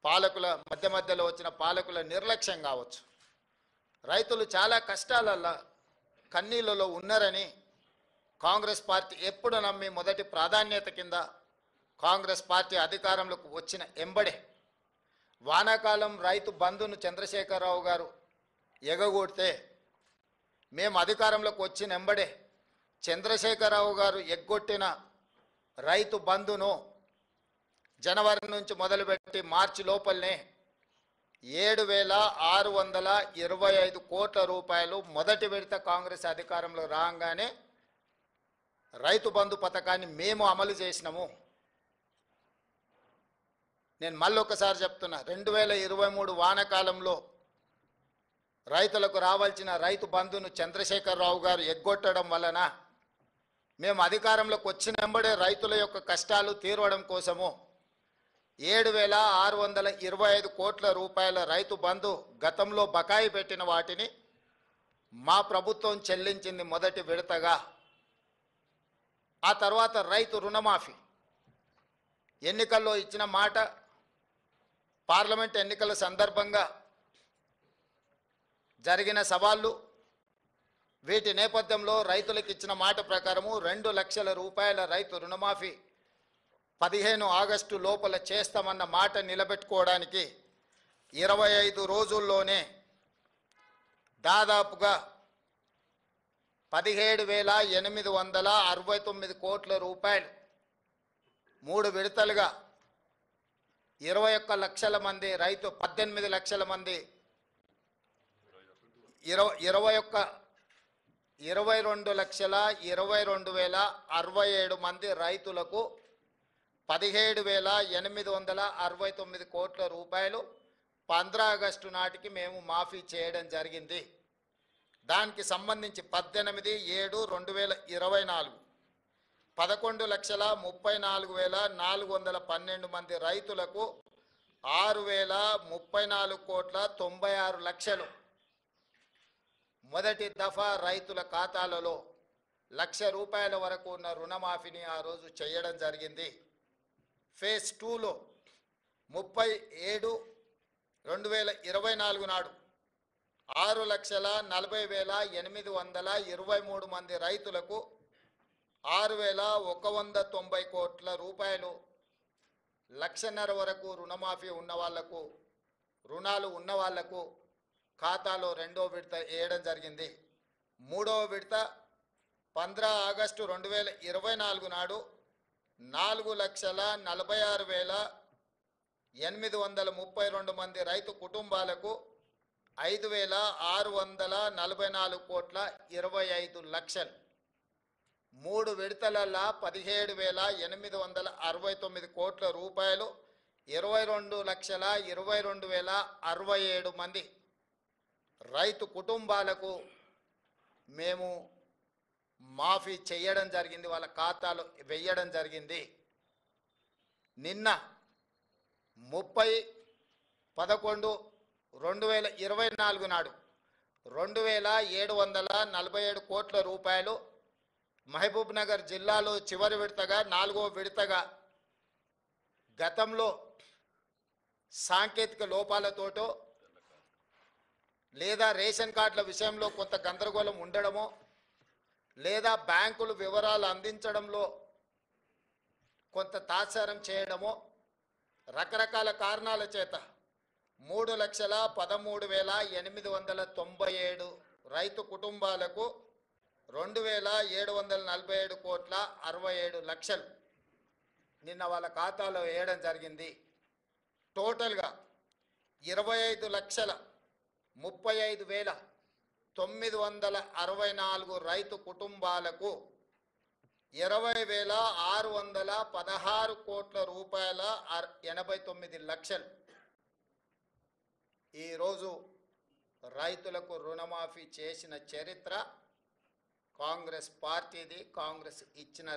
పాలకుల మధ్యలో వచ్చిన పాలకుల నిర్లక్ష్యం కావచ్చు, రైతులు చాలా కష్టాలలో కన్నీళ్ళలో ఉన్నారని కాంగ్రెస్ పార్టీ ఎప్పుడు నమ్మి మొదటి ప్రాధాన్యత కింద కాంగ్రెస్ పార్టీ అధికారంలోకి వచ్చిన ఎంబడే వానాకాలం రైతు బంధును చంద్రశేఖరరావు గారు ఎగగొడితే మేము అధికారంలోకి వచ్చిన ఎంబడే చంద్రశేఖరరావు గారు ఎగ్గొట్టిన రైతు బంధును జనవరి నుంచి మొదలుపెట్టి మార్చి లోపలనే 7,625 కోట్ల రూపాయలు మొదటి విడత కాంగ్రెస్ అధికారంలో రాగానే రైతు బంధు పథకాన్ని మేము అమలు చేసినాము. నేను మళ్ళొకసారి చెప్తున్నా, 2023 వానాకాలంలో రైతులకు రావాల్సిన రైతు బంధును చంద్రశేఖరరావు గారు ఎగ్గొట్టడం వలన మేము అధికారంలోకి వచ్చిన వెంబడే రైతుల యొక్క కష్టాలు తీరవడం కోసము 7,625 కోట్ల రూపాయల రైతు బంధు గతంలో బకాయి పెట్టిన వాటిని మా ప్రభుత్వం చెల్లించింది మొదటి విడతగా. ఆ తర్వాత రైతు రుణమాఫీ ఎన్నికల్లో ఇచ్చిన మాట, పార్లమెంట్ ఎన్నికల సందర్భంగా జరిగిన సవాళ్ళు, వీటి నేపథ్యంలో రైతులకు ఇచ్చిన మాట ప్రకారము 2 లక్షల రూపాయల రైతు రుణమాఫీ 15 ఆగస్టు లోపల చేస్తామన్న మాట నిలబెట్టుకోవడానికి 25 రోజుల్లోనే దాదాపుగా 17,869 కోట్ల రూపాయలు 3 విడతలుగా 21 లక్షల మంది రైతు 18 లక్షల మంది 22,22,067 మంది రైతులకు 17,869 కోట్ల రూపాయలు 15 ఆగస్టు నాటికి మేము మాఫీ చేయడం జరిగింది. దానికి సంబంధించి 18/7/2024 11,34,412 మంది రైతులకు 6,034 కోట్ల 96 లక్షలు మొదటి దఫా రైతుల ఖాతాలలో ₹1,00,000 వరకు ఉన్న రుణమాఫీని ఆ రోజు చేయడం జరిగింది. ఫేజ్ 2లో 30/7/2024 నాడు 6,40,823 మంది రైతులకు 6,190 కోట్ల రూపాయలు ₹1,00,000 వరకు రుణమాఫీ ఉన్న వాళ్లకు, రుణాలు ఉన్న వాళ్లకు ఖాతాలో రెండో విడత వేయడం జరిగింది. మూడో విడత 15 ఆగస్టు 2024 నాడు 4,46,832 మంది రైతు కుటుంబాలకు 5,644 కోట్ల 25 లక్షలు 3 విడతలలో 17,869 కోట్ల రూపాయలు 22,22,067 మంది రైతు కుటుంబాలకు మేము మాఫీ చేయడం జరిగింది, వాళ్ళ ఖాతాలో వేయడం జరిగింది. నిన్న 30/11/2024 నాడు 2,747 కోట్ల రూపాయలు మహబూబ్ నగర్ జిల్లాలో చివరి విడతగా 4వ విడతగా గతంలో సాంకేతిక లోపాలతోటో లేదా రేషన్ కార్డుల విషయంలో కొంత గందరగోళం ఉండడమో లేదా బ్యాంకులు వివరాలు అందించడంలో కొంత తాత్సారం చేయడమో రకరకాల కారణాల చేత 3,13,897 రైతు కుటుంబాలకు 2,747 కోట్ల 67 లక్షలు నిన్న వాళ్ళ ఖాతాలో వేయడం జరిగింది. టోటల్గా 25,35,964 రైతు కుటుంబాలకు 20,616 కోట్ల రూపాయల 89 లక్షలు ఈరోజు రైతులకు రుణమాఫీ చేసిన చరిత్ర కాంగ్రెస్ పార్టీది. కాంగ్రెస్ ఇచ్చిన